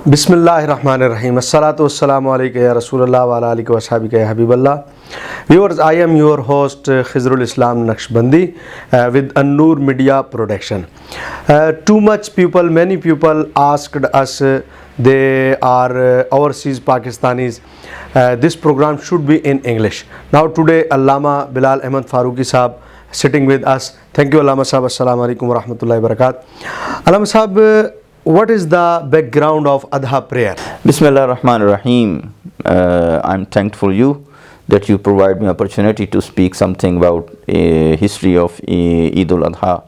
Bismillahirrahmanirrahim. Assalatu wassalamu alayka ya Rasulullah wa ala alika wa ashabika ya Habiballah. Viewers, I am your host Khizrul Islam Naqshbandi with a Noor Media Production. Many people asked us, they are overseas Pakistanis. This program should be in English. Now today Allama Bilal Frooqi Sahab sitting with us. Thank you Allama Sahab. Assalamu alaikum wa rahmatullahi wa barakatuh. Allama Sahab, what is the background of Adha prayer? Bismillah ar-Rahman ar-Rahim. I'm thankful you that you provide me opportunity to speak something about history of Eid al-Adha.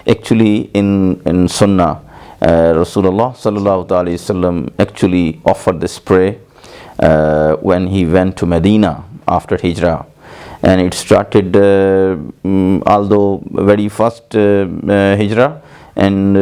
Actually, in Sunnah, Rasulullah sallallahu alaihi wasallam actually offered this prayer when he went to Medina after Hijrah, and it started although very first Hijrah, and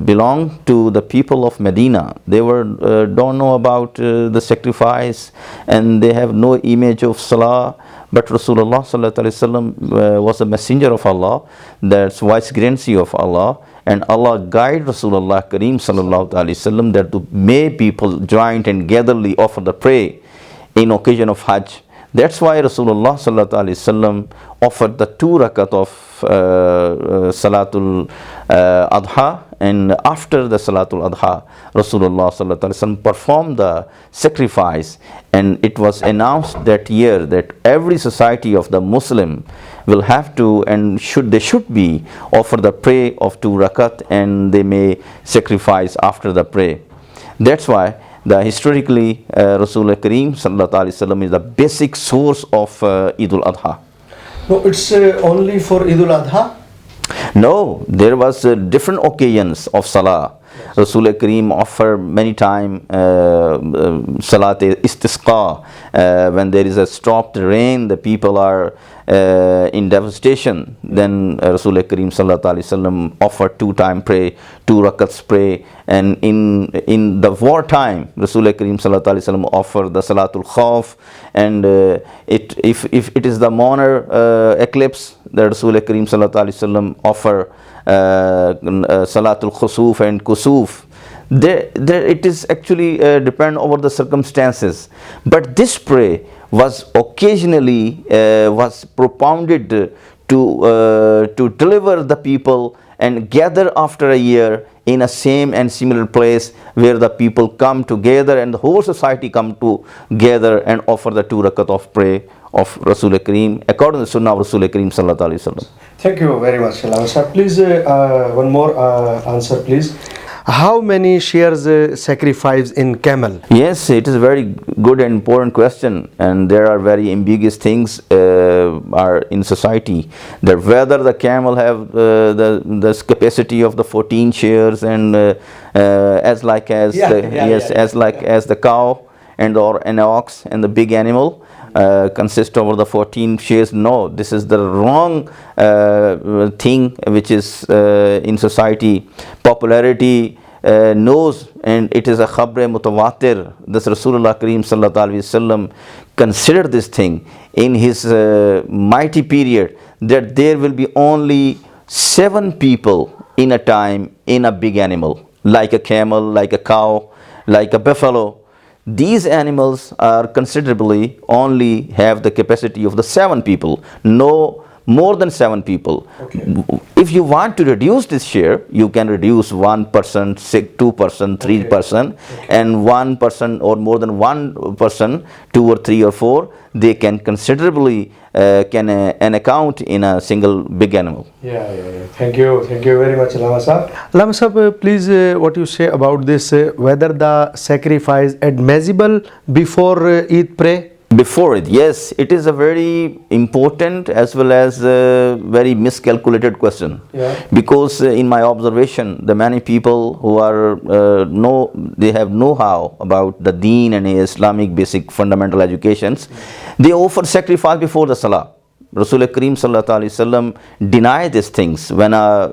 belong to the people of Medina. They don't know about the sacrifice, and they have no image of Salah. But Rasulullah sallallahu alaihi wasallam was a messenger of Allah, that's vicegerency of Allah, and Allah guide Rasulullah Kareem sallallahu alaihi wasallam that to make people joint and gatherly offer the prayer in occasion of Hajj. That's why Rasulullah sallallahu alaihi wasallam offered the 2 rakat of Salatul Adha, and after the Salatul Adha, Rasulullah sallallahu alaihi wasallam performed the sacrifice, and it was announced that year that every society of the Muslim will have to and should be offer the prayer of 2 rakat, and they may sacrifice after the prayer. That's why historically Rasulullah Kareem sallallahu alaihi wasallam is the basic source of Eid al-Adha. No, it's only for Eid al-Adha? No, there was different occasions of Salah. Yes. Rasulullah Kareem offered many times Salat Istisqa, when there is a stopped rain, the people are in devastation. Then Rasulullah Kareem sallallahu alaihi wasallam offered 2 time pray, 2 rakats pray, and in the war time, Rasulullah Kareem sallallahu alaihi wasallam offered the Salatul Khawf, and if it is the lunar eclipse, the Rasulullah Kareem sallallahu alaihi wasallam offer Salatul Khusuf and Kusuf. There it is actually depend over the circumstances, but this prayer was occasionally was propounded to deliver the people and gather after a year in a same and similar place where the people come together and the whole society come together and offer the 2 rakat of prayer of Rasulullah Kareem according to the Sunnah of Rasulullah Kareem sallallahu alaihi wasallam. Thank you very much, Sir. Please, one more answer, please. How many shares sacrifice in camel? Yes, it is a very good and important question, and there are very ambiguous things are in society, that whether the camel have the capacity of the 14 shares and as the cow and or an ox and the big animal consist over the 14 shares. No, this is the wrong thing which is in society. Popularity knows, and it is a khabre mutawatir. This Rasulullah Kareem sallallahu alaihi wasallam considered this thing in his mighty period, that there will be only 7 people in a time in a big animal, like a camel, like a cow, like a buffalo. These animals are considerably only have the capacity of the 7 people, no more than 7 people. Okay. If you want to reduce this share, you can reduce 1%, 2%, 3%, okay. And 1% or more than 1%, 2 or 3 or 4, they can considerably an account in a single big animal. Yeah. Thank you very much, Allama Sahab. Allama Sahab, please, what you say about this, whether the sacrifice admissible before Eid pray? Before it, yes, it is a very important as well as a very miscalculated question. Yeah. Because in my observation, the many people who are they have know-how about the Deen and Islamic basic fundamental educations, they offer sacrifice before the Salah. Rasulullah Kareem sallallahu alaihi wasallam denied these things when a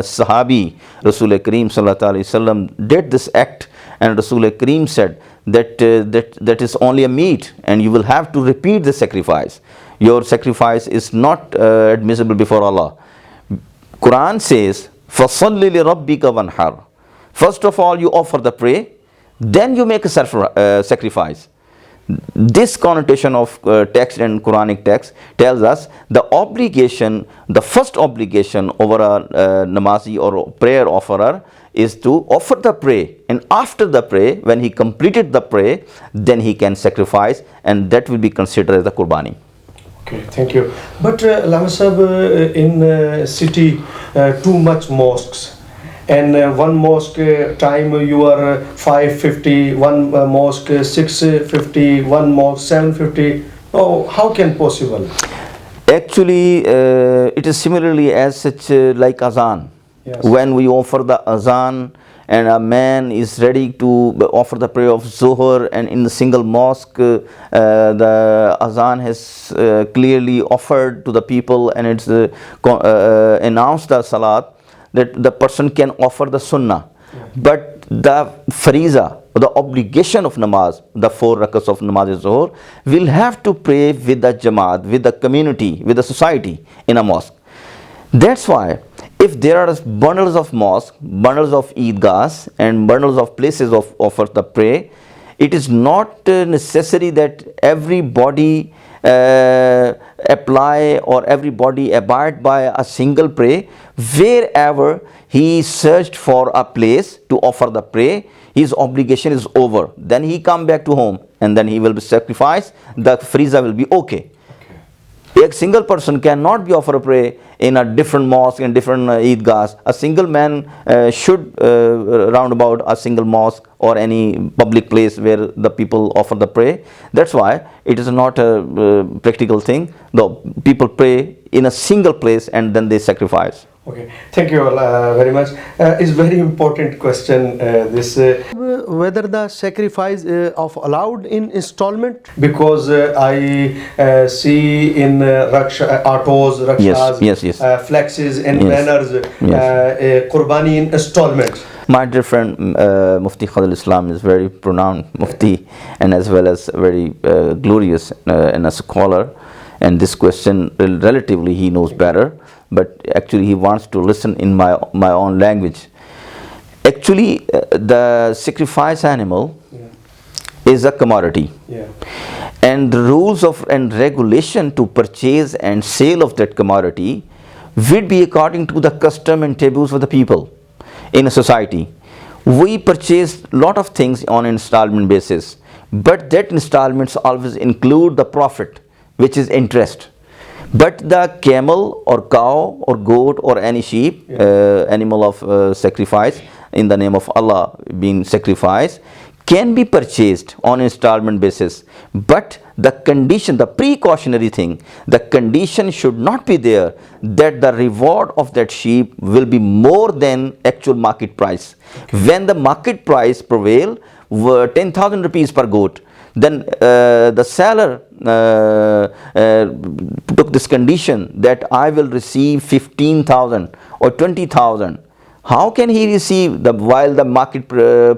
Sahabi Rasulullah Kareem sallallahu alaihi wasallam did this act, and Rasulullah Kareem said that is only a meat, and you will have to repeat the sacrifice. Your sacrifice is not admissible before Allah. Quran says, فَصَلِّ لِرَبِّكَ وَانْحَرْ. First of all, you offer the prey, then you make a sacrifice. This connotation of text and Quranic text tells us the obligation, the first obligation over a namazi or prayer offerer is to offer the prey, and after the prey, when he completed the prey, then he can sacrifice, and that will be considered as the qurbani. Okay, thank you. But Lama Sahib, in city, too much mosques. And one mosque time you are 550, one mosque 650, one mosque 750. Oh, how can possible? Actually, it is similarly as such like azan. Yes. When we offer the azan and a man is ready to offer the prayer of Zuhr, and in the single mosque the azan has clearly offered to the people, and it's announced the salat, that the person can offer the sunnah. Yeah. But the fariza, the obligation of namaz, the 4 rakats of namaz zuhr, will have to pray with the jamaat, with the community, with the society in a mosque. That's why if there are bundles of mosques, bundles of eidgahs, and bundles of places of offer the prayer, it is not necessary that everybody apply or everybody abide by a single prayer. Wherever he searched for a place to offer the prayer, his obligation is over. Then he come back to home, and then he will be sacrificed. The fariza will be okay. A single person cannot be offer a prayer in a different mosque and different eidgahs. A single man should round about a single mosque or any public place where the people offer the prayer. That's why it is not a practical thing. The people pray in a single place and then they sacrifice. Okay, thank you very much. It's very important question. Whether the sacrifice of allowed in installment, because I see in autos, rakshas, yes. flexes and banners, qurbani in installment. My dear friend Mufti Khadil Islam is very pronounced Mufti, and as well as very glorious and a scholar, and this question relatively he knows better, but actually he wants to listen in my own language. Actually the sacrifice animal is a commodity, and the rules of and regulation to purchase and sale of that commodity will be according to the custom and taboos of the people in a society. We purchase lot of things on installment basis, but that installments always include the profit, which is interest. But the camel or cow or goat or any sheep, animal of sacrifice in the name of Allah being sacrificed, can be purchased on installment basis. But the condition, the precautionary thing, the condition should not be there that the reward of that sheep will be more than actual market price. When the market price prevail, 10,000 rupees per goat, then the seller took this condition that I will receive 15,000 or 20,000. How can he receive while the market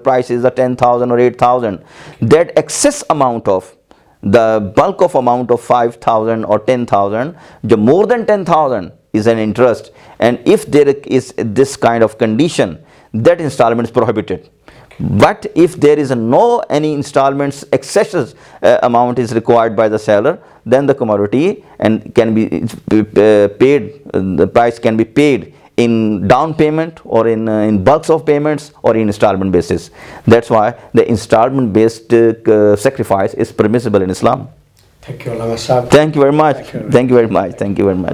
price is 10,000 or 8,000? That excess amount of the bulk of amount of 5,000 or 10,000, more than 10,000 is an interest, and if there is this kind of condition, that installment is prohibited. But if there is no any installments, excess amount is required by the seller, then the commodity and can be paid, the price can be paid in down payment or in bulks of payments or in installment basis. That's why the installment based sacrifice is permissible in Islam. Thank you, Allama Sahib. Thank you very much. Thank you very much. Thank you very much.